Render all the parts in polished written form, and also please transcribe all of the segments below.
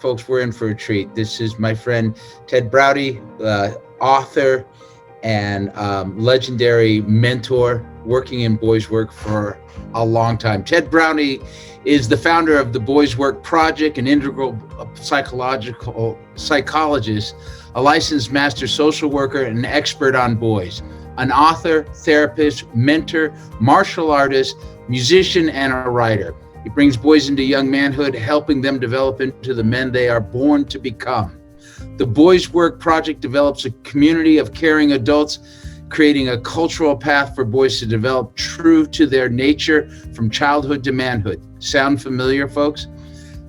folks, we're in for a treat. This is my friend Ted Braude, author and legendary mentor, working in boys' work for a long time. Ted Braude is the founder of the Boys' Work Project, an integral psychologist, a licensed master social worker, and an expert on boys, an author, therapist, mentor, martial artist, musician, and a writer. He brings boys into young manhood, helping them develop into the men they are born to become. The Boys' Work Project develops a community of caring adults, creating a cultural path for boys to develop true to their nature from childhood to manhood. Sound familiar, folks?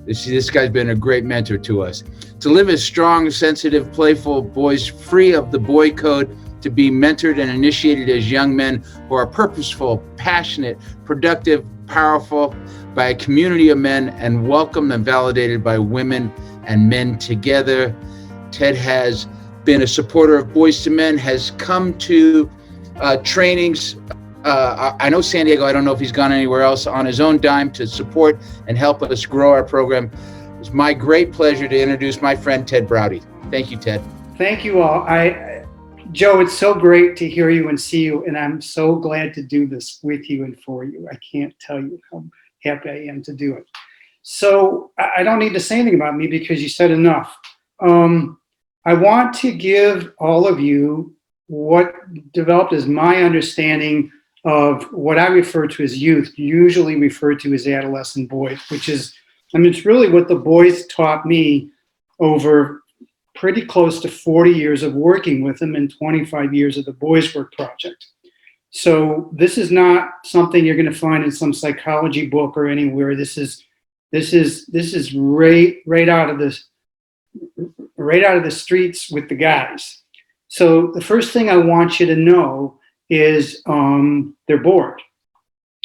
This guy's been a great mentor to us. To live as strong, sensitive, playful boys, free of the boy code, to be mentored and initiated as young men who are purposeful, passionate, productive, powerful, by a community of men, and welcomed and validated by women and men together. Ted has been a supporter of Boys to Men, has come to trainings. I know San Diego, I don't know if he's gone anywhere else, on his own dime to support and help us grow our program. It's my great pleasure to introduce my friend Ted Braude. Thank you, Ted. Thank you all. Joe, it's so great to hear you and see you, and I'm so glad to do this with you and for you. I can't tell you how happy I am to do it. So I don't need to say anything about me because you said enough. I want to give all of you what developed as my understanding of what I refer to as youth, usually referred to as adolescent boys, which is, it's really what the boys taught me over pretty close to 40 years of working with them and 25 years of the Boys' Work Project. So this is not something you're going to find in some psychology book or anywhere. This is right out of the streets with the guys. So the first thing I want you to know is they're bored.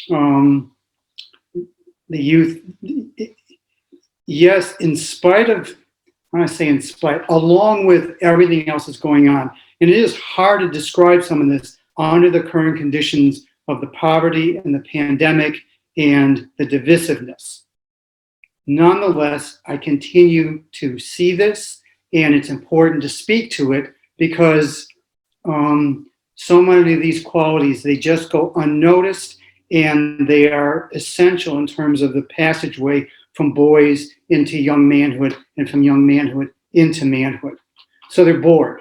The youth, yes, along with everything else that's going on. And it is hard to describe some of this under the current conditions of the poverty and the pandemic and the divisiveness. Nonetheless, I continue to see this, and it's important to speak to it because so many of these qualities, they just go unnoticed, and they are essential in terms of the passageway from boys into young manhood and from young manhood into manhood. So they're bored.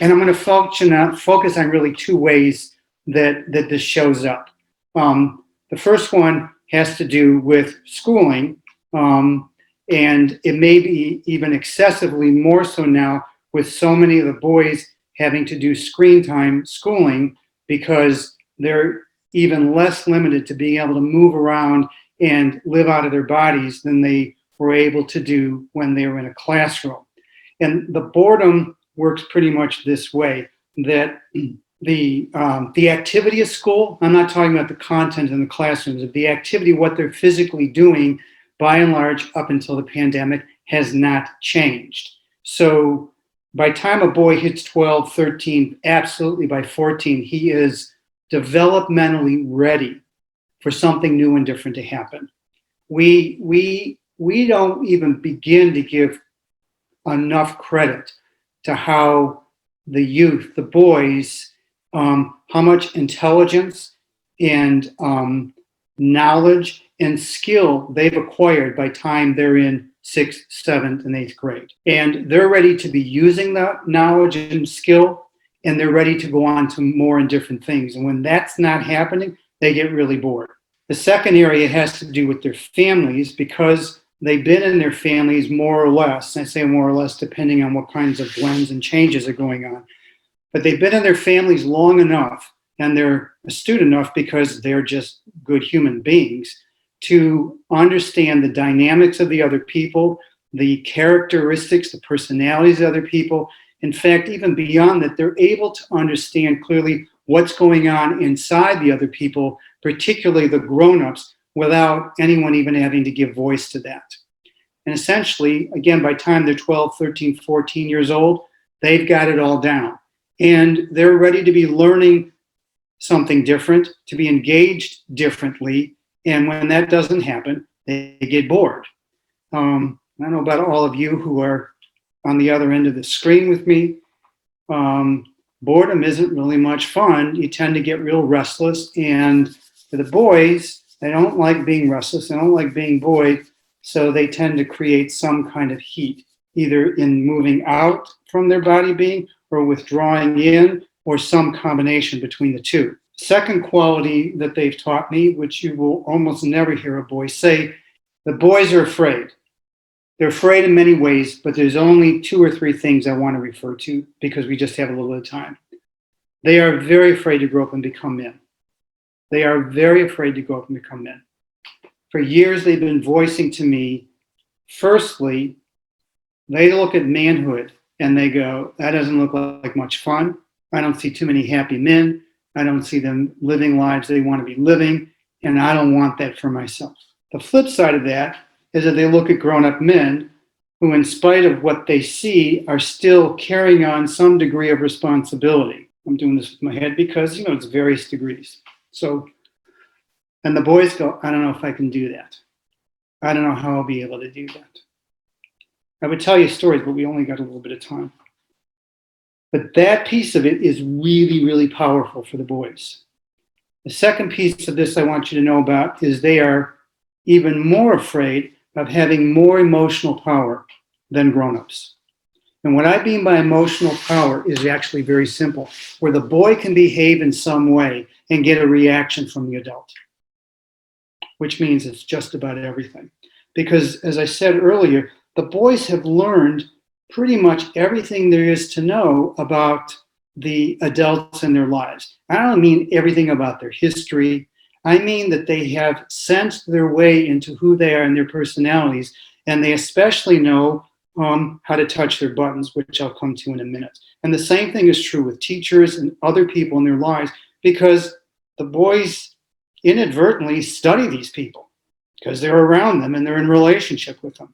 And I'm going to focus on really two ways that this shows up. The first one has to do with schooling, and it may be even excessively more so now with so many of the boys having to do screen time schooling because they're even less limited to being able to move around and live out of their bodies than they were able to do when they were in a classroom. And the boredom works pretty much this way, that the activity of school, I'm not talking about the content in the classrooms, but the activity, what they're physically doing, by and large, up until the pandemic, has not changed. So by the time a boy hits 12, 13, absolutely by 14, he is developmentally ready for something new and different to happen. We don't even begin to give enough credit to how the youth, the boys, how much intelligence and knowledge and skill they've acquired by the time they're in 6th, 7th, and 8th grade. And they're ready to be using that knowledge and skill, and they're ready to go on to more and different things. And when that's not happening, they get really bored. The second area has to do with their families, because they've been in their families more or less. I say more or less depending on what kinds of blends and changes are going on. But they've been in their families long enough, and they're astute enough because they're just good human beings to understand the dynamics of the other people, the characteristics, the personalities of other people. In fact, even beyond that, they're able to understand clearly what's going on inside the other people, particularly the grown-ups, without anyone even having to give voice to that. And essentially, again, by the time they're 12, 13, 14 years old, they've got it all down. And they're ready to be learning something different, to be engaged differently. And when that doesn't happen, they get bored. I don't know about all of you who are on the other end of the screen with me. Boredom isn't really much fun. You tend to get real restless. And for the boys, they don't like being restless. They don't like being bored. So they tend to create some kind of heat, either in moving out from their body being or withdrawing in, or some combination between the two. Second quality that they've taught me, which you will almost never hear a boy say, the boys are afraid. They're afraid in many ways, but there's only 2 or 3 things I want to refer to because we just have a little bit of time. They are very afraid to grow up and become men. They are very afraid to grow up and become men. For years, they've been voicing to me, firstly, they look at manhood and they go, that doesn't look like much fun. I don't see too many happy men. I don't see them living lives they want to be living, and I don't want that for myself. The flip side of that is that they look at grown-up men who, in spite of what they see, are still carrying on some degree of responsibility. I'm doing this with my head because, it's various degrees. So, and the boys go, I don't know if I can do that. I don't know how I'll be able to do that. I would tell you stories, but we only got a little bit of time. But that piece of it is really, really powerful for the boys. The second piece of this I want you to know about is they are even more afraid of having more emotional power than grown-ups. And what I mean by emotional power is actually very simple, where the boy can behave in some way and get a reaction from the adult, which means it's just about everything. Because as I said earlier, the boys have learned pretty much everything there is to know about the adults in their lives. I don't mean everything about their history. I mean that they have sensed their way into who they are and their personalities, and they especially know how to touch their buttons, which I'll come to in a minute. And the same thing is true with teachers and other people in their lives, because the boys inadvertently study these people because they're around them and they're in relationship with them.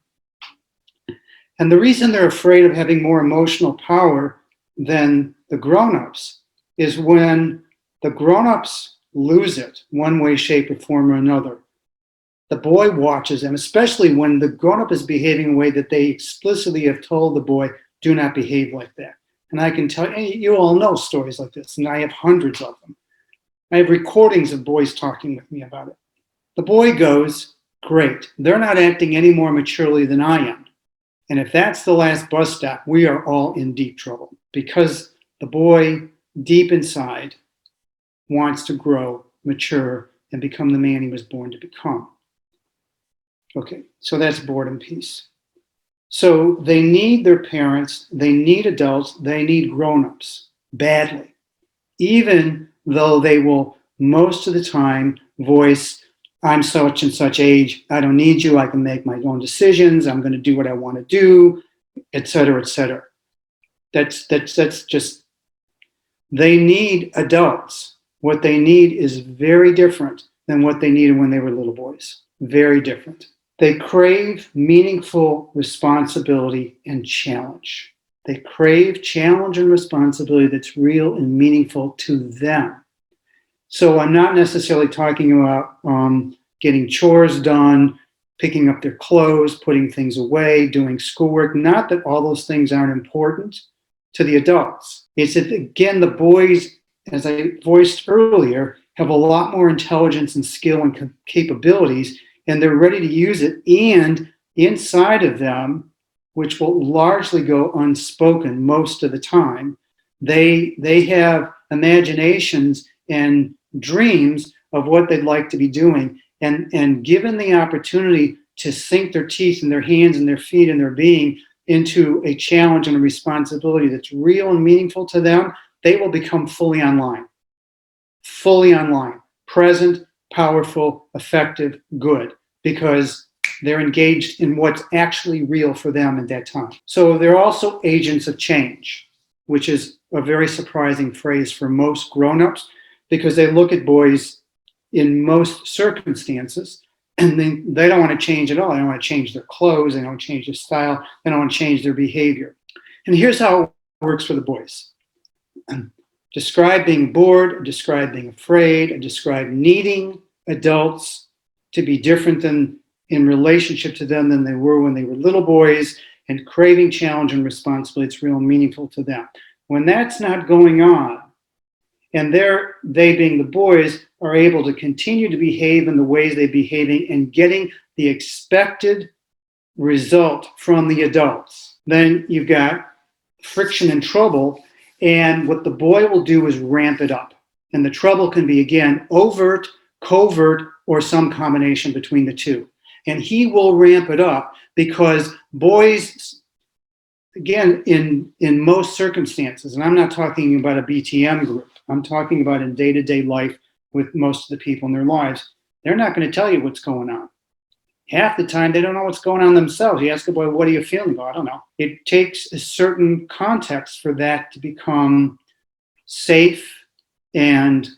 And the reason they're afraid of having more emotional power than the grown-ups is when the grown-ups lose it one way, shape, or form or another. The boy watches them, especially when the grown-up is behaving in a way that they explicitly have told the boy, do not behave like that. And I can tell you, you all know stories like this, and I have hundreds of them. I have recordings of boys talking with me about it. The boy goes, great, they're not acting any more maturely than I am. And if that's the last bus stop, we are all in deep trouble, because the boy deep inside wants to grow, mature, and become the man he was born to become. Okay, so that's boredom piece. So they need their parents, they need adults, they need grown-ups badly, even though they will most of the time voice, I'm such and such age, I don't need you, I can make my own decisions, I'm going to do what I want to do, etc., etc. That's just, they need adults. What they need is very different than what they needed when they were little boys. Very different. They crave meaningful responsibility and challenge. They crave challenge and responsibility that's real and meaningful to them. So I'm not necessarily talking about getting chores done, picking up their clothes, putting things away, doing schoolwork. Not that all those things aren't important to the adults. It's that, again, the boys, as I voiced earlier, have a lot more intelligence and skill and capabilities, and they're ready to use it. And inside of them, which will largely go unspoken most of the time, they have imaginations and dreams of what they'd like to be doing. And given the opportunity to sink their teeth and their hands and their feet and their being into a challenge and a responsibility that's real and meaningful to them, they will become fully online, present, powerful, effective, good, because they're engaged in what's actually real for them at that time. So they're also agents of change, which is a very surprising phrase for most grown-ups, because they look at boys in most circumstances and they don't want to change at all. They don't want to change their clothes. They don't change their style. They don't want to change their behavior. And here's how it works for the boys. Describe being bored, describe being afraid, describe needing adults to be different than in relationship to them than they were when they were little boys, and craving challenge and responsibility. It's real meaningful to them. When that's not going on, and they being the boys are able to continue to behave in the ways they're behaving and getting the expected result from the adults, then you've got friction and trouble. And what the boy will do is ramp it up. And the trouble can be, again, overt, covert, or some combination between the two. And he will ramp it up because boys, again, in most circumstances, and I'm not talking about a BTM group, I'm talking about in day-to-day life with most of the people in their lives, they're not going to tell you what's going on. Half the time, they don't know what's going on themselves. You ask a boy, what are you feeling? Oh, I don't know. It takes a certain context for that to become safe and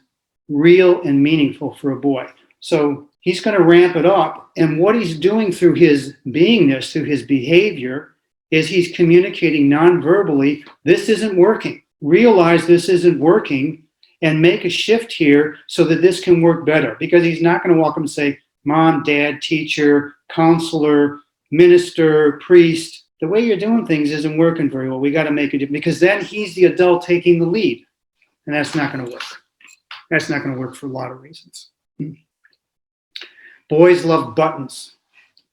real and meaningful for a boy. So he's going to ramp it up. And what he's doing through his beingness, through his behavior, is he's communicating non-verbally, this isn't working. Realize this isn't working and make a shift here so that this can work better. Because he's not going to walk up and say, Mom, Dad, teacher, counselor, minister, priest, the way you're doing things isn't working very well. We got to make it, because then he's the adult taking the lead. And that's not going to work. That's not going to work for a lot of reasons. Boys love buttons.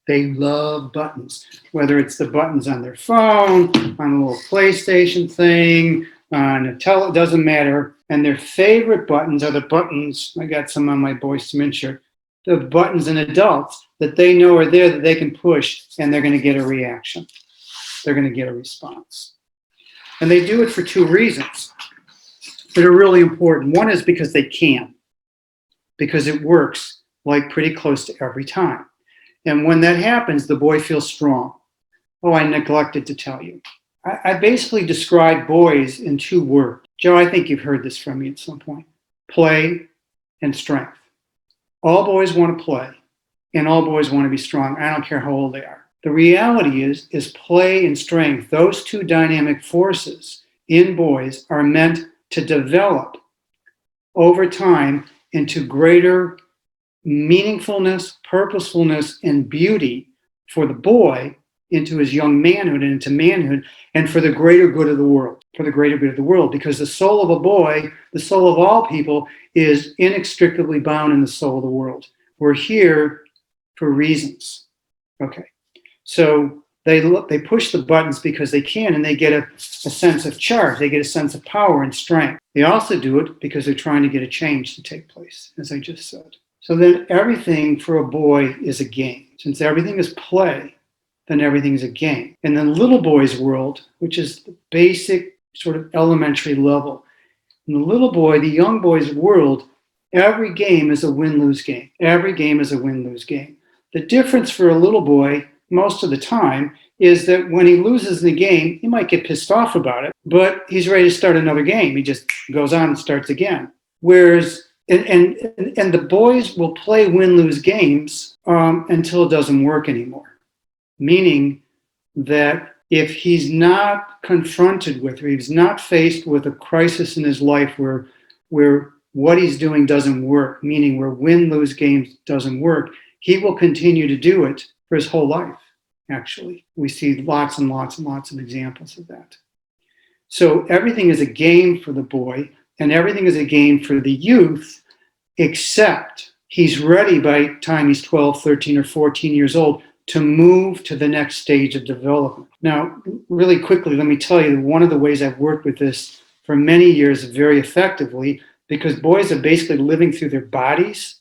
They love buttons, whether it's the buttons on their phone, on a little PlayStation thing, on a it doesn't matter. And their favorite buttons are the buttons, I got some on my Boys to Men shirt, the buttons in adults that they know are there that they can push, and they're going to get a reaction. They're going to get a response. And they do it for two reasons that are really important. One is because they can, because it works like pretty close to every time. And when that happens, the boy feels strong. Oh, I neglected to tell you. I basically describe boys in two words. Joe, I think you've heard this from me at some point. Play and strength. All boys want to play, and all boys want to be strong. I don't care how old they are. The reality is play and strength, those two dynamic forces in boys are meant to develop over time into greater meaningfulness, purposefulness, and beauty for the boy into his young manhood and into manhood, and for the greater good of the world, because the soul of a boy, the soul of all people, is inextricably bound in the soul of the world. We're here for reasons. Okay, so they push the buttons because they can, and they get a sense of charge. They get a sense of power and strength. They also do it because they're trying to get a change to take place, as I just said. So then everything for a boy is a game. Since everything is play, then everything is a game. And then little boy's world, which is the basic sort of elementary level, in the little boy, the young boy's world, every game is a win-lose game. Every game is a win-lose game. The difference for a little boy, most of the time, is that when he loses the game, he might get pissed off about it, but he's ready to start another game. He just goes on and starts again. Whereas, and the boys will play win-lose games until it doesn't work anymore. Meaning that if he's not confronted with, or he's not faced with a crisis in his life where what he's doing doesn't work, meaning where win-lose games doesn't work, he will continue to do it for his whole life, actually. We see lots and lots and lots of examples of that. So everything is a game for the boy, and everything is a game for the youth, except he's ready by the time he's 12, 13, or 14 years old to move to the next stage of development. Now, really quickly, let me tell you, one of the ways I've worked with this for many years very effectively, because boys are basically living through their bodies,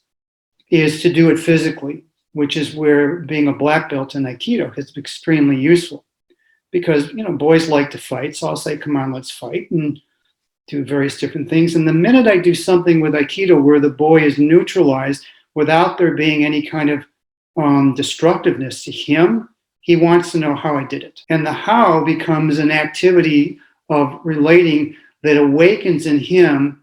is to do it physically, which is where being a black belt in Aikido is extremely useful. Because, boys like to fight, so I'll say, come on, let's fight, and do various different things. And the minute I do something with Aikido where the boy is neutralized without there being any kind of destructiveness to him, he wants to know how I did it. And the how becomes an activity of relating that awakens in him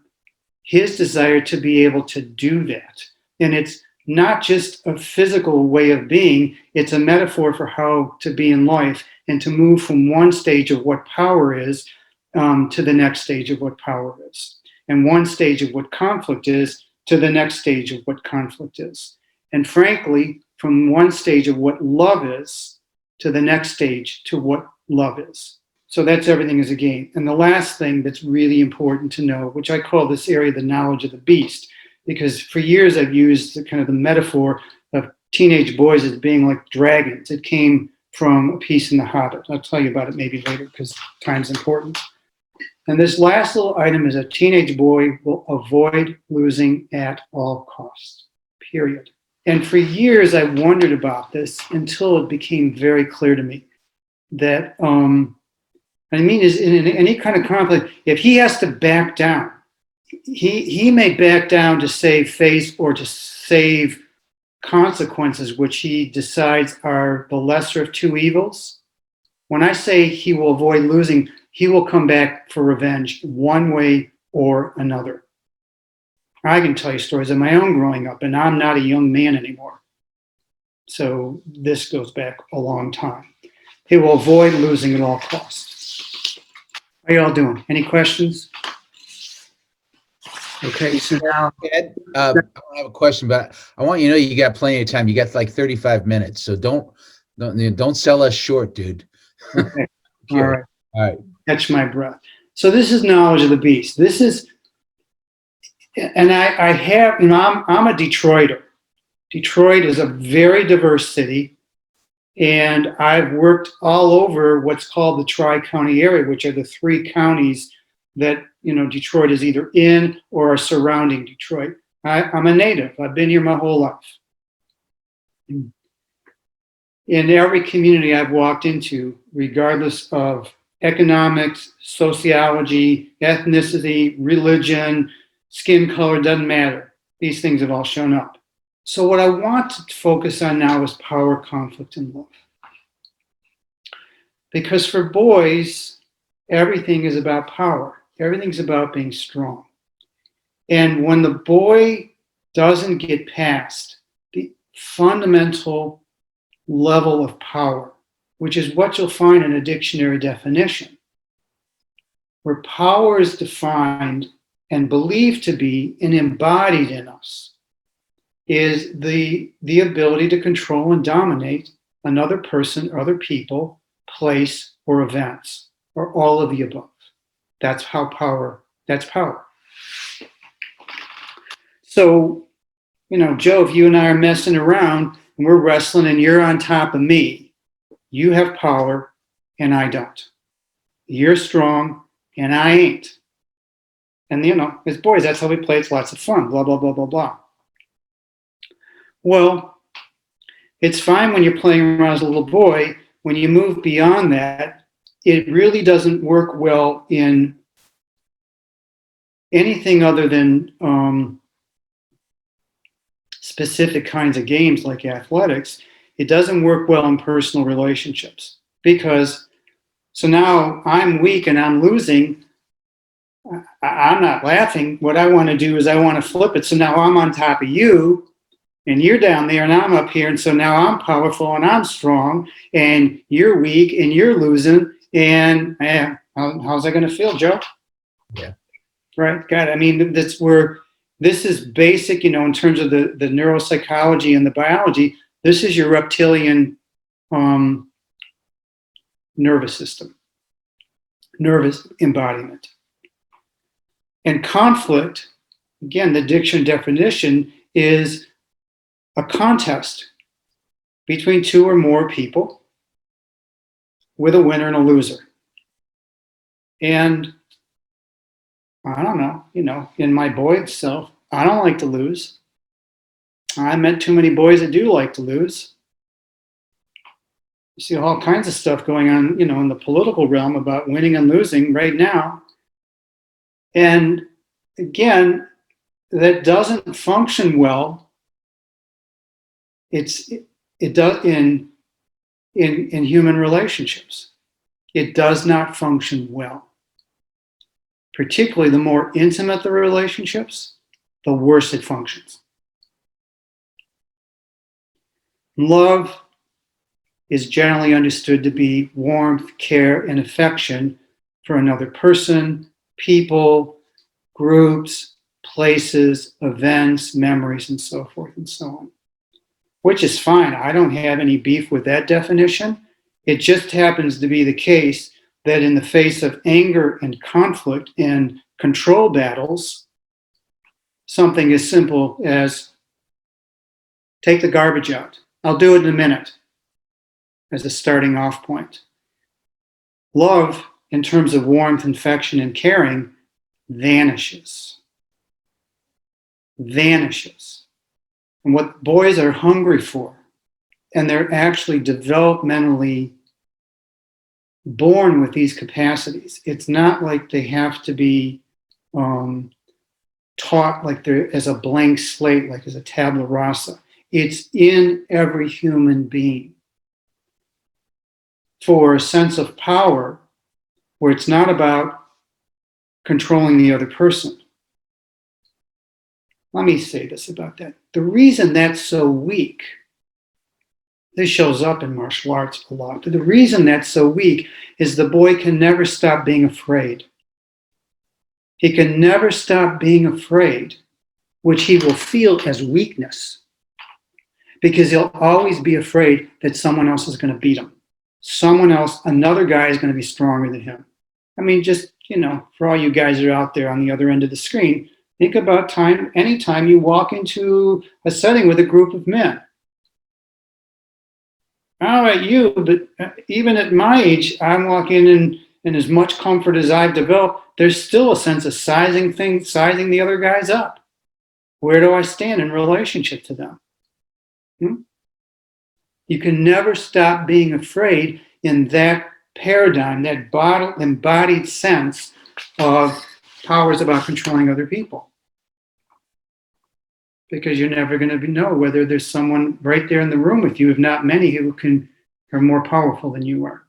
his desire to be able to do that. And it's not just a physical way of being, it's a metaphor for how to be in life and to move from one stage of what power is to the next stage of what power is. And one stage of what conflict is to the next stage of what conflict is. And frankly, from one stage of what love is to the next stage to what love is. So that's everything is a game. And the last thing that's really important to know, which I call this area the knowledge of the beast, because for years I've used the kind of the metaphor of teenage boys as being like dragons. It came from A Piece in the Hobbit. I'll tell you about it maybe later because time's important. And this last little item is a teenage boy will avoid losing at all costs, period. And for years I wondered about this until it became very clear to me that, is in any kind of conflict, if he has to back down, he may back down to save face or to save consequences, which he decides are the lesser of two evils. When I say he will avoid losing, he will come back for revenge one way or another. I can tell you stories of my own growing up, and I'm not a young man anymore. So this goes back a long time. He will avoid losing at all costs. How y'all doing? Any questions? Okay, so now Ed, I don't have a question, but I want you to know you got plenty of time. You got like 35 minutes, so don't sell us short, dude. Okay. All right. Catch my breath. So this is knowledge of the beast. This is, and I have, I'm a Detroiter. Detroit is a very diverse city, and I've worked all over what's called the Tri-County area, which are the three counties that, Detroit is either in or are surrounding Detroit. I'm a native. I've been here my whole life. In every community I've walked into, regardless of economics, sociology, ethnicity, religion, skin color, doesn't matter. These things have all shown up. So what I want to focus on now is power, conflict, and love. Because for boys, everything is about power. Everything's about being strong. And when the boy doesn't get past the fundamental level of power, which is what you'll find in a dictionary definition, where power is defined and believed to be and embodied in us, is the ability to control and dominate another person, other people, place, or events, or all of the above. That's power. So, Joe, if you and I are messing around and we're wrestling and you're on top of me, you have power and I don't. You're strong and I ain't. And, as boys, that's how we play. It's lots of fun, blah, blah, blah, blah, blah. Well, it's fine when you're playing around as a little boy. When you move beyond that, it really doesn't work well in anything other than specific kinds of games like athletics. It doesn't work well in personal relationships because, so now I'm weak and I'm losing. I'm not laughing. What I want to do is I want to flip it. So now I'm on top of you and you're down there and I'm up here. And so now I'm powerful and I'm strong and you're weak and you're losing. And how's that going to feel, Joe? Yeah. Right. Got it. That's where this is basic, in terms of the neuropsychology and the biology. This is your reptilian nervous system, nervous embodiment. And conflict, again, the dictionary definition is a contest between two or more people with a winner and a loser. And I don't know, in my boy self, I don't like to lose. I met too many boys that do like to lose. You see all kinds of stuff going on, in the political realm about winning and losing right now. And again, that doesn't function well. It does in human relationships. It does not function well. Particularly the more intimate the relationships, the worse it functions. Love is generally understood to be warmth, care, and affection for another person, people, groups, places, events, memories, and so forth and so on. which is fine. I don't have any beef with that definition. It just happens to be the case that in the face of anger and conflict and control battles, something as simple as take the garbage out. I'll do it in a minute as a starting off point. Love, in terms of warmth, affection, and caring, vanishes. Vanishes. And what boys are hungry for, and they're actually developmentally born with these capacities. It's not like they have to be taught like they're as a blank slate, like as a tabula rasa. It's in every human being for a sense of power where it's not about controlling the other person. Let me say this about that. The reason that's so weak, this shows up in martial arts a lot, but the reason that's so weak is the boy can never stop being afraid. He can never stop being afraid, which he will feel as weakness, because he'll always be afraid that someone else is going to beat him. Someone else, another guy is going to be stronger than him. I mean, just, for all you guys that are out there on the other end of the screen, think about anytime you walk into a setting with a group of men. All right, you, but even at my age, I'm walking in as much comfort as I've developed, there's still a sense of sizing the other guys up. Where do I stand in relationship to them? You can never stop being afraid in that paradigm, that embodied sense of power is about controlling other people. Because you're never going to know whether there's someone right there in the room with you, if not many, who are more powerful than you are.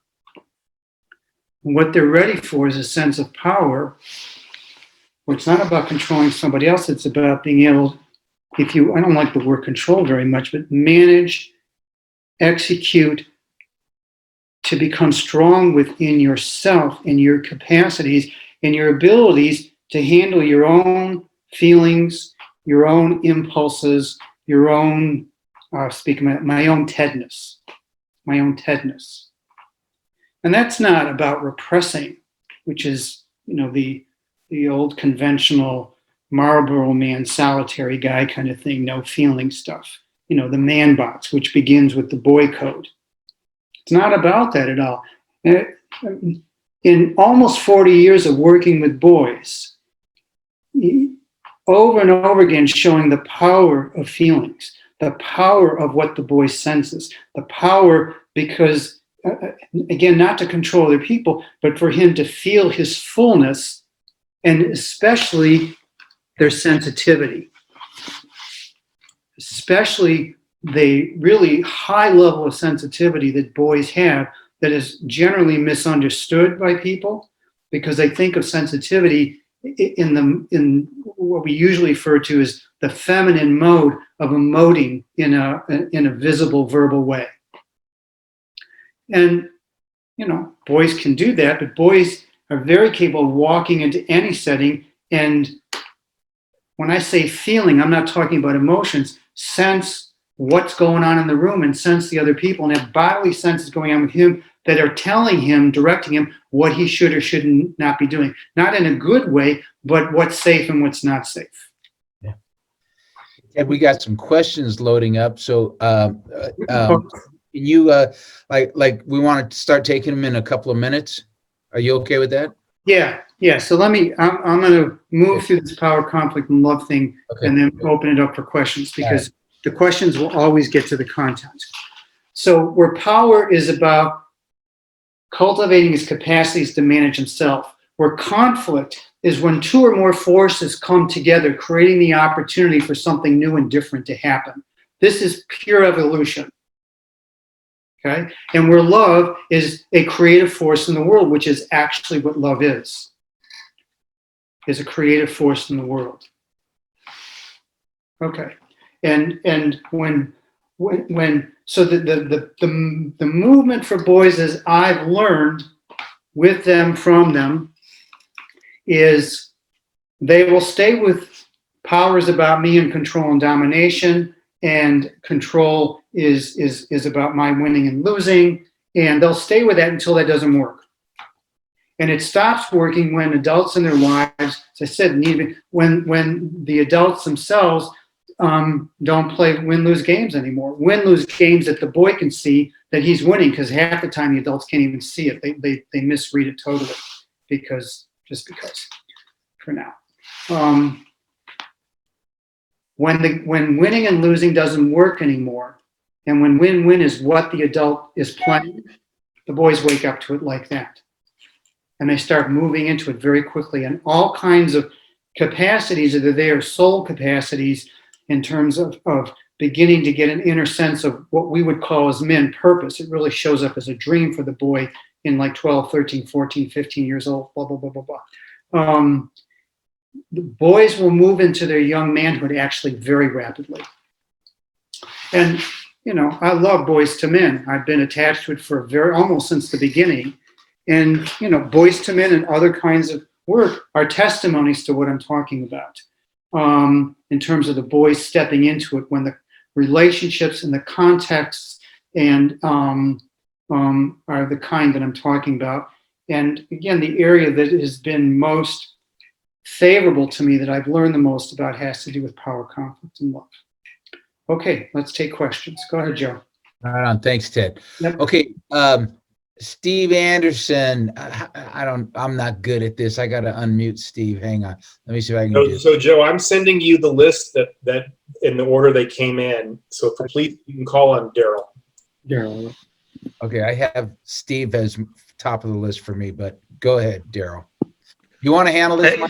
And what they're ready for is a sense of power, where it's not about controlling somebody else, it's about being able, I don't like the word control very much, but manage, execute, to become strong within yourself and your capacities and your abilities to handle your own feelings, your own impulses, your own, my own Tedness. And that's not about repressing, which is, the old conventional Marlboro Man, solitary guy kind of thing, no feeling stuff. The man box, which begins with the boy code. It's not about that at all. In almost 40 years of working with boys, over and over again showing the power of feelings, the power of what the boy senses, the power because, again, not to control other people, but for him to feel his fullness and especially their sensitivity, especially the really high level of sensitivity that boys have that is generally misunderstood by people because they think of sensitivity in what we usually refer to as the feminine mode of emoting in a visible verbal way. And boys can do that, but boys are very capable of walking into any setting. And when I say feeling, I'm not talking about emotions. Sense what's going on in the room and sense the other people and have bodily senses going on with him that are telling him, directing him what he should or should not be doing. Not in a good way, but what's safe and what's not safe. Yeah. And we got some questions loading up. So can you, like we want to start taking them in a couple of minutes. Are you okay with that? Yeah. So I'm going to move through this power, conflict, and love thing and then open it up for questions because the questions will always get to the content. So where power is about cultivating his capacities to manage himself, where conflict is when two or more forces come together, creating the opportunity for something new and different to happen. This is pure evolution. Okay? And where love is a creative force in the world, which is actually what love is a creative force in the world. Okay. And when so the movement for boys, as I've learned with them, from them, is they will stay with powers about me and control and domination and control is about my winning and losing, and they'll stay with that until that doesn't work. And it stops working when adults in their lives, as I said, when the adults themselves don't play win-lose games anymore. Win-lose games that the boy can see that he's winning, because half the time the adults can't even see it. They misread it totally because for now. When winning and losing doesn't work anymore, and when win-win is what the adult is playing, the boys wake up to it like that. And they start moving into it very quickly. And all kinds of capacities that are there, soul capacities, in terms of beginning to get an inner sense of what we would call as men purpose. It really shows up as a dream for the boy in like 12, 13, 14, 15 years old, blah, blah, blah, blah, blah. The boys will move into their young manhood actually very rapidly. And, you know, I love Boys to Men. I've been attached to it for almost since the beginning. And, you know, Boys to Men and other kinds of work are testimonies to what I'm talking about. In terms of the boys stepping into it when the relationships and the contexts and are the kind that I'm talking about. And again, the area that has been most favorable to me, that I've learned the most about, has to do with power, conflict, and love. Okay, let's take questions. Go ahead, Joe. Right on. Thanks, Ted. Yep. Okay. Steve Anderson, I'm not good at this. I got to unmute Steve. Hang on. Let me see if I can do So Joe, I'm sending you the list that in the order they came in. So please, you can call on Daryl. Daryl. Okay, I have Steve as top of the list for me, but go ahead, Daryl. You want to handle this?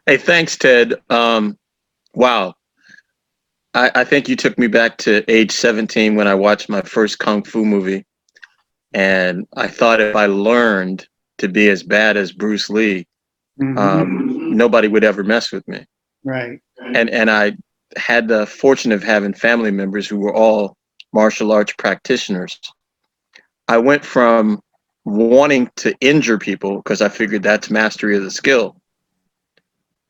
Hey, thanks, Ted. Wow. I think you took me back to age 17 when I watched my first Kung Fu movie. And I thought if I learned to be as bad as Bruce Lee, nobody would ever mess with me. Right. And I had the fortune of having family members who were all martial arts practitioners. I went from wanting to injure people, because I figured that's mastery of the skill,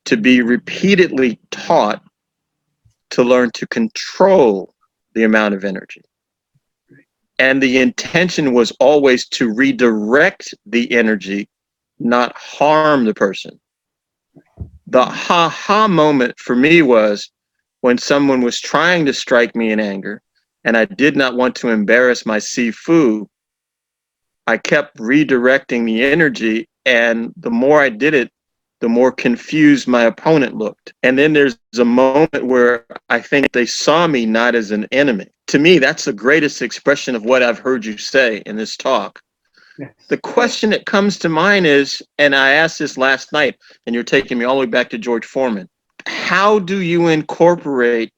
to be repeatedly taught to learn to control the amount of energy. And the intention was always to redirect the energy, not harm the person. The ha-ha moment for me was when someone was trying to strike me in anger, and I did not want to embarrass my Sifu. I kept redirecting the energy, and the more I did it, the more confused my opponent looked. And then there's a moment where I think they saw me not as an enemy. To me, that's the greatest expression of what I've heard you say in this talk. Yes. The question that comes to mind is, and I asked this last night, and you're taking me all the way back to George Foreman, how do you incorporate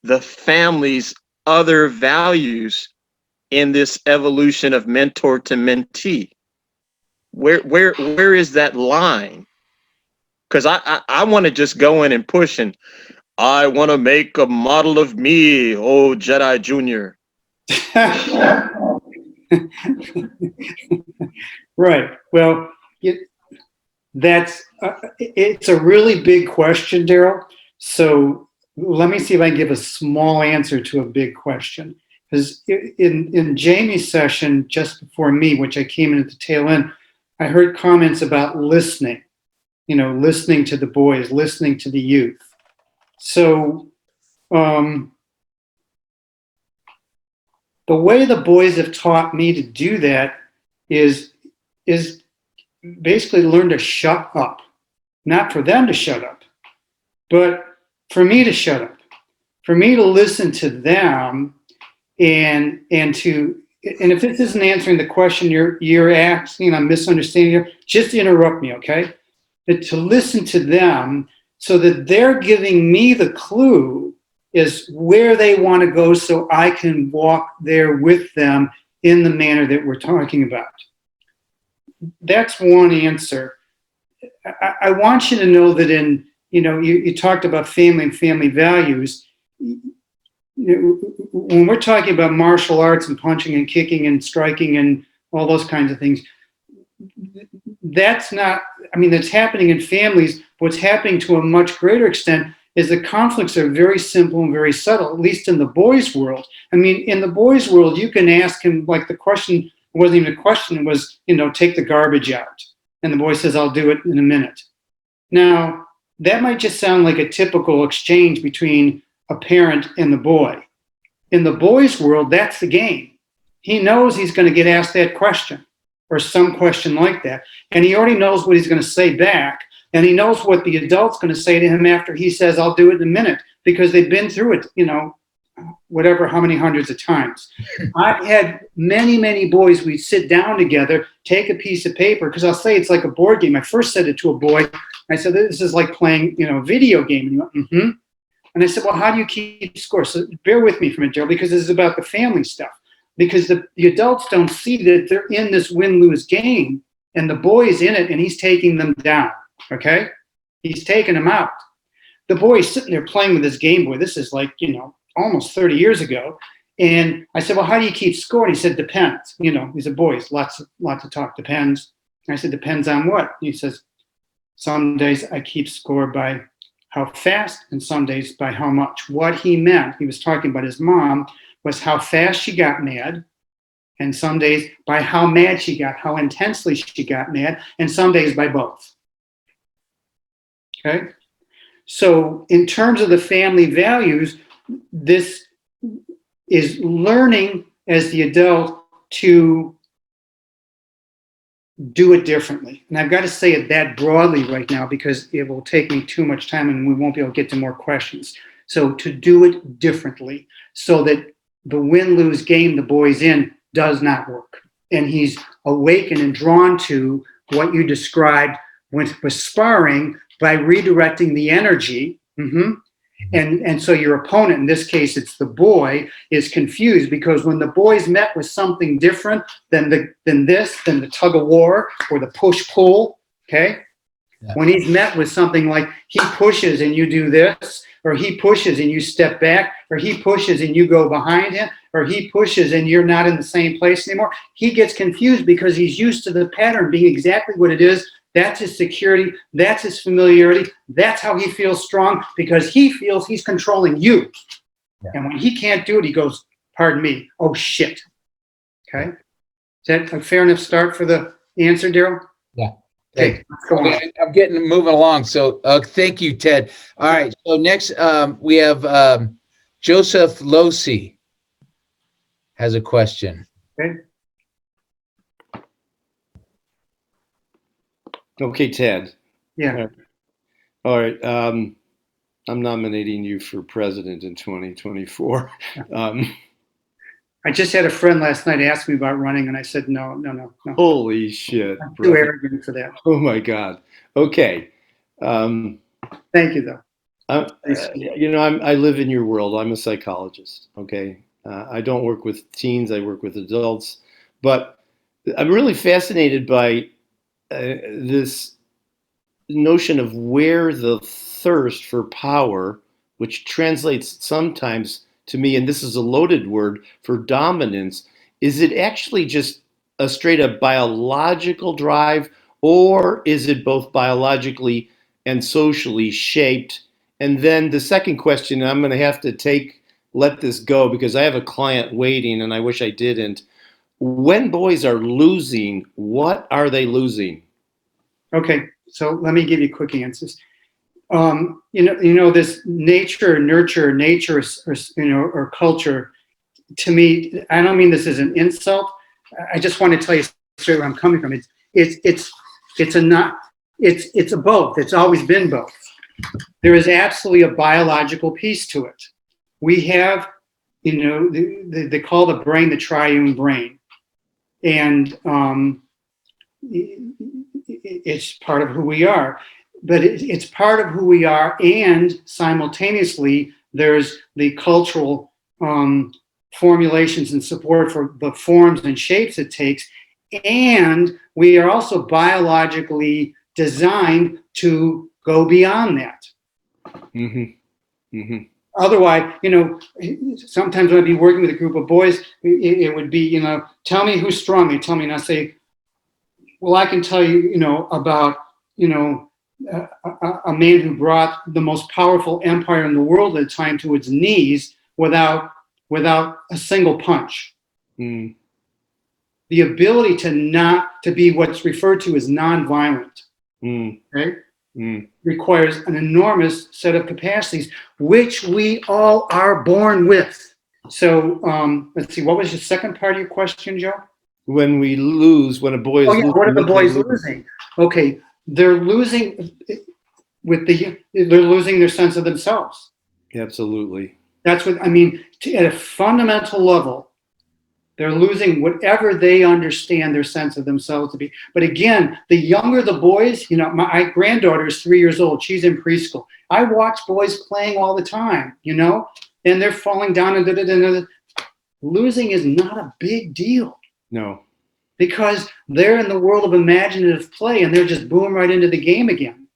the family's other values in this evolution of mentor to mentee? Where is that line? Because I want to just go in and push, and I want to make a model of me, oh Jedi Junior. Right. Well, it's a really big question, Daryl. So let me see if I can give a small answer to a big question. Because in Jamie's session just before me, which I came in at the tail end, I heard comments about listening. You know, listening to the boys, listening to the youth. So the way the boys have taught me to do that is basically learn to shut up. Not for them to shut up, but for me to shut up. For me to listen to them and if this isn't answering the question you're asking, I'm misunderstanding you, just interrupt me, okay? To listen to them so that they're giving me the clue is where they want to go, so I can walk there with them in the manner that we're talking about. That's one answer. I want you to know that you talked about family and family values. When we're talking about martial arts and punching and kicking and striking and all those kinds of things, that's not, that's happening in families. What's happening to a much greater extent is the conflicts are very simple and very subtle, at least in the boys' world. I mean, in the boys' world, you can ask him, like, the question wasn't even a question, it was, take the garbage out. And the boy says, I'll do it in a minute. Now, that might just sound like a typical exchange between a parent and the boy. In the boy's world, that's the game. He knows he's going to get asked that question or some question like that. And he already knows what he's going to say back. And he knows what the adult's going to say to him after he says, I'll do it in a minute, because they've been through it, whatever, how many hundreds of times. I've had many, many boys, we'd sit down together, take a piece of paper, because I'll say it's like a board game. I first said it to a boy. I said, this is like playing, a video game. And he went, mm-hmm. And I said, well, how do you keep score? So bear with me for a minute, Joe, because this is about the family stuff. Because the adults don't see that they're in this win-lose game, and the boy is in it, and he's taking them down, okay? He's taking them out. The boy is sitting there playing with his Game Boy. This is like, almost 30 years ago. And I said, well, how do you keep score? And he said, depends. He's a boy. He's lots of talk. Depends. And I said, depends on what? He says, some days I keep score by how fast, and some days by how much. What he meant, he was talking about his mom, was how fast she got mad, and some days by how mad she got, how intensely she got mad, and some days by both. Okay? So in terms of the family values, this is learning as the adult to do it differently. And I've got to say it that broadly right now because it will take me too much time and we won't be able to get to more questions. So to do it differently so that the win-lose game the boy's in does not work. And he's awakened and drawn to what you described with sparring by redirecting the energy. Mm-hmm. And so your opponent, in this case, it's the boy, is confused because when the boy's met with something different than the tug of war or the push-pull, okay? Yeah. When he's met with something like he pushes and you do this, or he pushes and you step back, or he pushes and you go behind him, or he pushes and you're not in the same place anymore, he gets confused because he's used to the pattern being exactly what it is. That's his security. That's his familiarity. That's how he feels strong because he feels he's controlling you. Yeah. And when he can't do it, he goes, pardon me, oh shit. Okay. Is that a fair enough start for the answer, Daryl? Yeah. Okay. I'm getting moving along. So thank you, Ted. All right. So next we have Joseph Losi has a question. Okay. Okay, Ted. Yeah. All right. I'm nominating you for president in 2024. I just had a friend last night ask me about running, and I said, no. Holy shit. I'm too arrogant for that. Oh, my God. Okay. Thank you, though. I live in your world. I'm a psychologist, okay? I don't work with teens. I work with adults. But I'm really fascinated by this notion of where the thirst for power, which translates sometimes to me, and this is a loaded word, for dominance, is it actually just a straight up biological drive, or is it both biologically and socially shaped? And then the second question, I'm going to have to let this go because I have a client waiting and I wish I didn't. When boys are losing, what are they losing? Okay, so let me give you quick answers. This nurture, or culture. To me, I don't mean this as an insult. I just want to tell you straight where I'm coming from. It's a both. It's always been both. There is absolutely a biological piece to it. We have, they call the brain the triune brain. And it's part of who we are, but it's part of who we are, and simultaneously there's the cultural formulations and support for the forms and shapes it takes, and we are also biologically designed to go beyond that. Mm-hmm. Mm-hmm. Otherwise, sometimes when I'd be working with a group of boys, it would be, tell me who's strong. They tell me, and I say, well, I can tell you, about, a man who brought the most powerful empire in the world at the time to its knees without a single punch. Mm. The ability to be what's referred to as nonviolent, right? Requires an enormous set of capacities, which we all are born with. So let's see, what was the second part of your question, Joe? When a boy is losing. What are the boys losing? Okay, they're losing they're losing their sense of themselves. Absolutely. That's what I mean. At a fundamental level, they're losing whatever they understand their sense of themselves to be. But again, the younger the boys, my granddaughter is 3 years old. She's in preschool. I watch boys playing all the time, and they're falling down and losing is not a big deal. No. Because they're in the world of imaginative play and they're just boom right into the game again.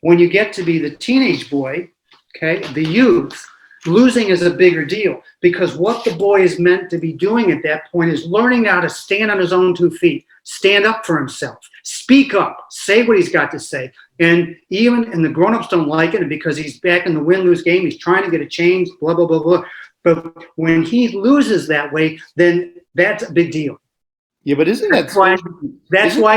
When you get to be the teenage boy, okay, the youth, losing is a bigger deal because what the boy is meant to be doing at that point is learning how to stand on his own 2 feet, stand up for himself, speak up, say what he's got to say. And the grown-ups don't like it because he's back in the win-lose game. He's trying to get a change, blah, blah, blah, blah. But when he loses that way, then that's a big deal. Yeah, but that's why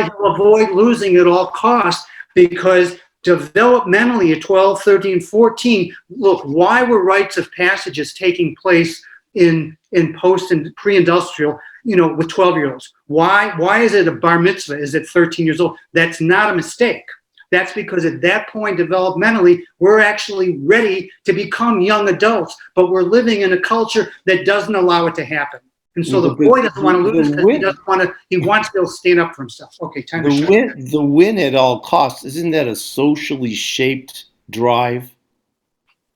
he'll avoid losing at all costs, because developmentally at 12, 13, 14, look, why were rites of passages taking place in post and pre-industrial, with 12-year-olds? Why is it a bar mitzvah? Is it 13 years old? That's not a mistake. That's because at that point, developmentally, we're actually ready to become young adults, but we're living in a culture that doesn't allow it to happen. And so the boy doesn't want to lose because he wants to be able to stand up for himself. Okay, time to shut down. The win at all costs, isn't that a socially shaped drive?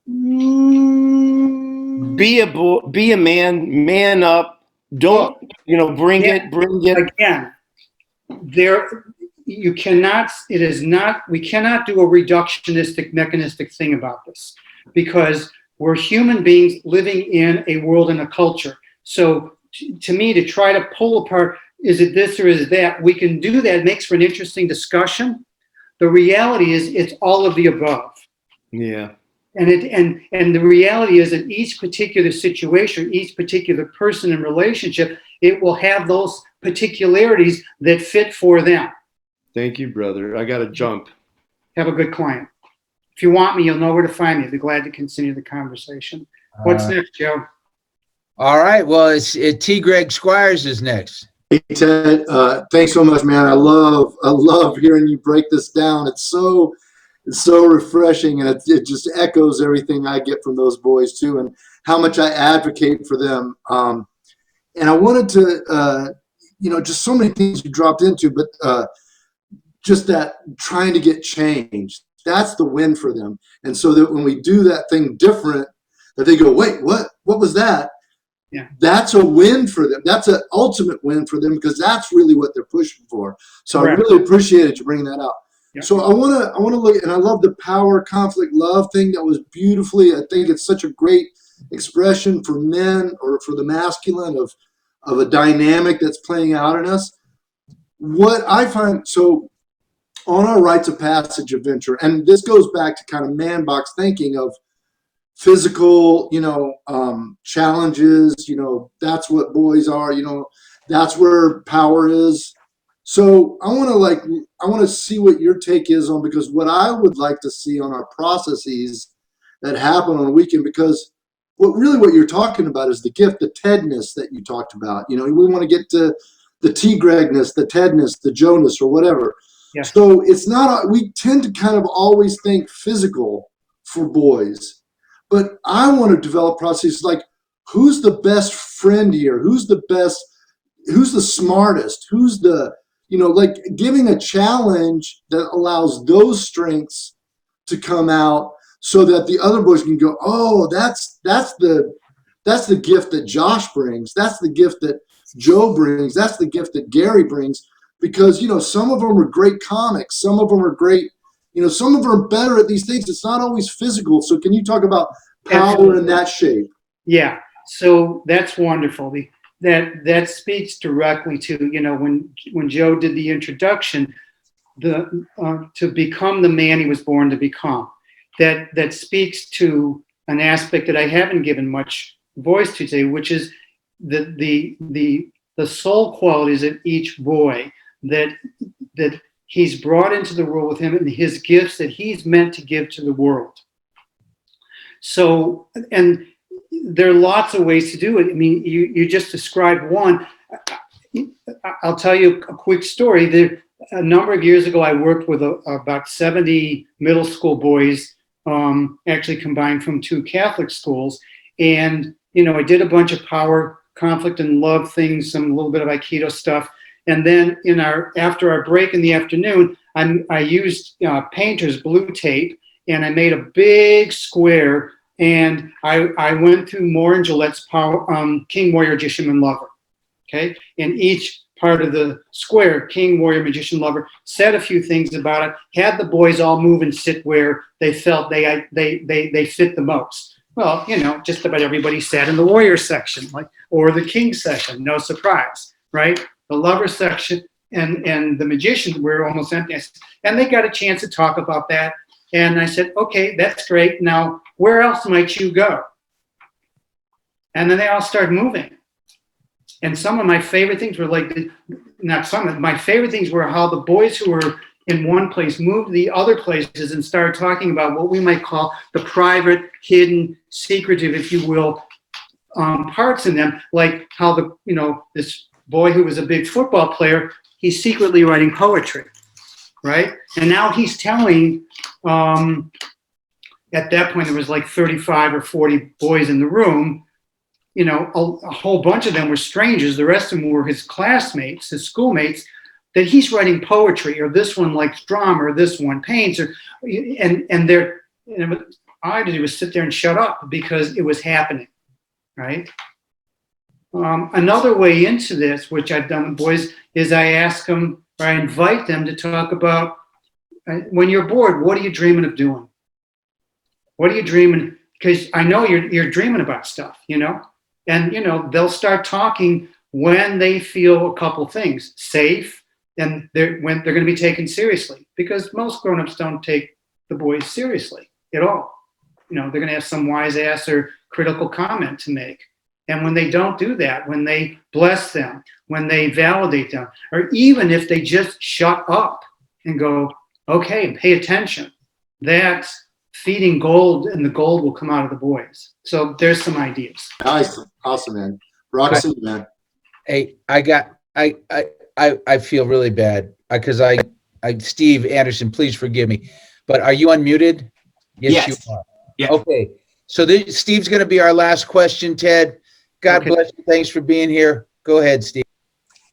Be a man up. Don't, bring it. Again, we cannot do a reductionistic, mechanistic thing about this because we're human beings living in a world and a culture. So to me, to try to pull apart, is it this or is it that? We can do that. It makes for an interesting discussion. The reality is it's all of the above. Yeah. And the reality is that each particular situation, each particular person and relationship, it will have those particularities that fit for them. Thank you, brother. I got to jump. Have a good client. If you want me, you'll know where to find me. I'd be glad to continue the conversation. What's next, Joe? All right. Well, T. Greg Squires is next. Hey, Ted. Thanks so much, man. I love hearing you break this down. It's so refreshing, and it just echoes everything I get from those boys too, and how much I advocate for them. And I wanted to, just so many things you dropped into, but just that trying to get changed. That's the win for them. And so that when we do that thing different, that they go, wait, what was that? Yeah. That's a win for them. That's an ultimate win for them because that's really what they're pushing for. So Correct. I really appreciated you bringing that up. Yeah. So I want to look, and I love the power, conflict, love thing. That was beautifully. I think it's such a great expression for men or for the masculine of a dynamic that's playing out in us. What I find so on our rites of passage adventure, and this goes back to kind of man box thinking of physical, challenges, that's what boys are, that's where power is. So I want to see what your take is on, because what I would like to see on our processes that happen on a weekend, because what you're talking about is the gift, the Tedness that you talked about. We want to get to the T. Gregness, the Tedness, the Jonas, or whatever. Yeah. So it's not, we tend to kind of always think physical for boys. But I want to develop processes like, who's the best friend here? Who's the smartest? Who's the, like giving a challenge that allows those strengths to come out so that the other boys can go, oh, that's the gift that Josh brings. That's the gift that Joe brings. That's the gift that Gary brings. Because, some of them are great comics. Some of them are great. Some of them are better at these things. It's not always physical. So can you talk about power in that shape? Yeah. So that's wonderful. That speaks directly to, when Joe did the introduction, to become the man he was born to become. That speaks to an aspect that I haven't given much voice to today, which is the soul qualities of each boy that he's brought into the world with him, and his gifts that he's meant to give to the world. So, and there are lots of ways to do it. I mean, you just described one. I'll tell you a quick story. A number of years ago, I worked with about 70 middle school boys, actually combined from 2 Catholic schools. And, I did a bunch of power, conflict, and love things, a little bit of Aikido stuff. And then after our break in the afternoon, I used painter's blue tape, and I made a big square, and I went through Maureen Gillette's power, King, Warrior, Magician, Lover. Okay, in each part of the square, King, Warrior, Magician, Lover, said a few things about it, had the boys all move and sit where they felt they fit the most. Well, just about everybody sat in the warrior section, or the king section, no surprise, right? The lover section and the magician were almost empty. And they got a chance to talk about that. And I said, okay, that's great. Now, where else might you go? And then they all started moving. And some of my favorite things were my favorite things were how the boys who were in one place moved to the other places and started talking about what we might call the private, hidden, secretive, if you will, parts in them, like how this boy who was a big football player, he's secretly writing poetry, right? And now he's telling, at that point there was like 35 or 40 boys in the room, a whole bunch of them were strangers, the rest of them were his classmates, his schoolmates, that he's writing poetry, or this one likes drama, or this one paints, all I did was sit there and shut up because it was happening, right? Another way into this, which I've done with boys, is I ask them, or I invite them to talk about, when you're bored, what are you dreaming of doing? What are you dreaming? Because I know you're dreaming about stuff, and they'll start talking when they feel a couple things safe, and when they're going to be taken seriously, because most grown-ups don't take the boys seriously at all. They're going to have some wise ass or critical comment to make. And when they don't do that, when they bless them, when they validate them, or even if they just shut up and go, okay, pay attention, that's feeding gold, and the gold will come out of the boys. So there's some ideas. Nice. Awesome, man. Roxy, man. Hey, I feel really bad because Steve Anderson, please forgive me, but are you unmuted? Yes. You are. Yeah. Okay. So Steve's going to be our last question, Ted. God bless you. Thanks for being here. Go ahead, Steve.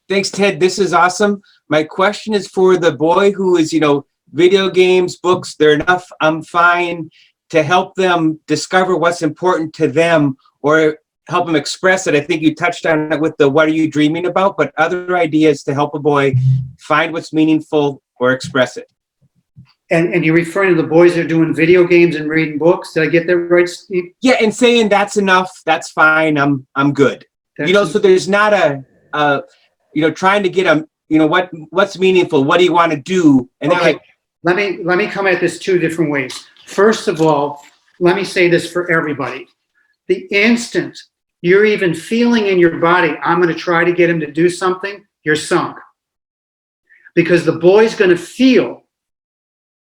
Thanks, Ted. This is awesome. My question is for the boy who is, video games, books, they're enough. I'm fine, to help them discover what's important to them or help them express it. I think you touched on it with the what are you dreaming about, but other ideas to help a boy find what's meaningful or express it. And you're referring to the boys that are doing video games and reading books. Did I get that right, Steve? Yeah, and saying that's enough, that's fine, I'm good. So there's not trying to get them, what's meaningful, what do you want to do? And okay. Let me come at this 2 different ways. First of all, let me say this for everybody. The instant you're even feeling in your body, I'm going to try to get him to do something, you're sunk. Because the boy's going to feel,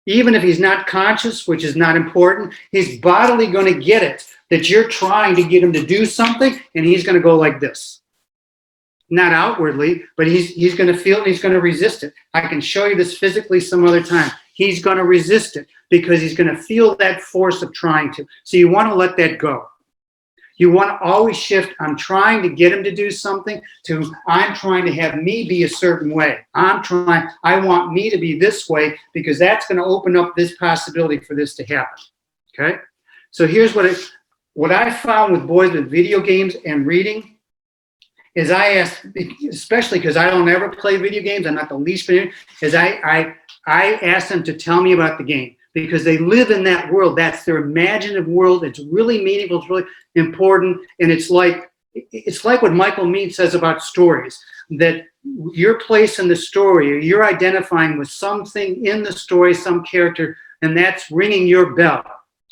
even if he's not conscious, which is not important, he's bodily going to get it, that you're trying to get him to do something, and he's going to go like this. Not outwardly, but he's going to feel it, and he's going to resist it. I can show you this physically some other time. He's going to resist it because he's going to feel that force of trying to. So you want to let that go. You want to always shift, I'm trying to get him to do something, to I'm trying to have me be a certain way. I want me to be this way because that's going to open up this possibility for this to happen. Okay? So here's what I found with boys with video games and reading is I ask, especially because I don't ever play video games, I'm not the least bit, is I ask them to tell me about the game. Because they live in that world. That's their imaginative world. It's really meaningful. It's really important. And it's like what Michael Meade says about stories. that your place in the story, or you're identifying with something in the story, some character, and that's ringing your bell.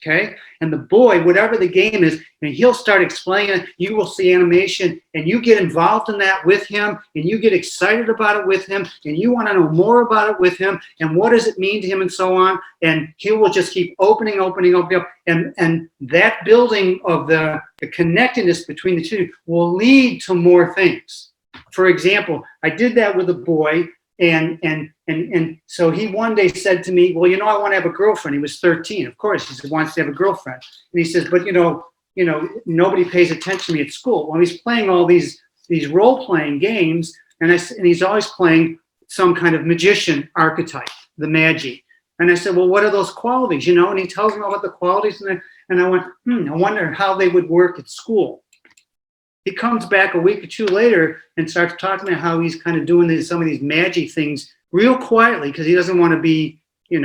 Okay, and the boy, whatever the game is, and he'll start explaining it. You will see animation, and you get involved in that with him, and you get excited about it with him, and you want to know more about it with him, and what does it mean to him, and so on. And he will just keep opening, and that building of the connectedness between the two will lead to more things. For example, I did that with a boy. And so he one day said to me, well, I want to have a girlfriend. He was 13. Of course, he wants to have a girlfriend. And he says, but nobody pays attention to me at school. Well, he's playing all these role-playing games, and he's always playing some kind of magician archetype, the Magi. And I said, well, what are those qualities? And he tells me about the qualities, and I went, I wonder how they would work at school. He comes back a week or two later and starts talking about how he's kind of doing some of these Magi things real quietly, because he doesn't want to be, he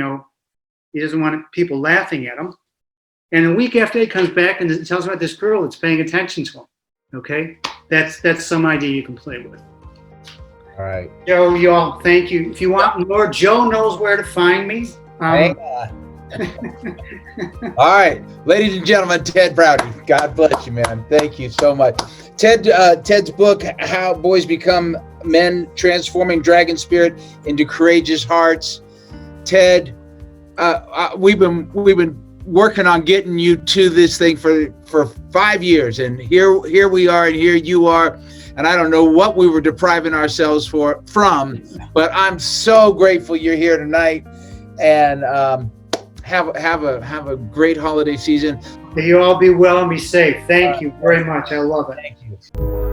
doesn't want people laughing at him. And a week after, he comes back and tells about this girl that's paying attention to him. Okay, that's some idea you can play with. All right, Joe, y'all, thank you. If you want more, Joe knows where to find me. Hang on. All right, ladies and gentlemen, Ted Braude. God bless you, man. Thank you so much. Ted's book, How Boys Become Men, Transforming Dragon Spirit into Courageous Hearts. Ted, we've been working on getting you to this thing for 5 years, and here we are, and here you are, and I don't know what we were depriving ourselves from, but I'm so grateful you're here tonight, and have a great holiday season. May you all be well and be safe. Thank you very much. I love it. Thank you.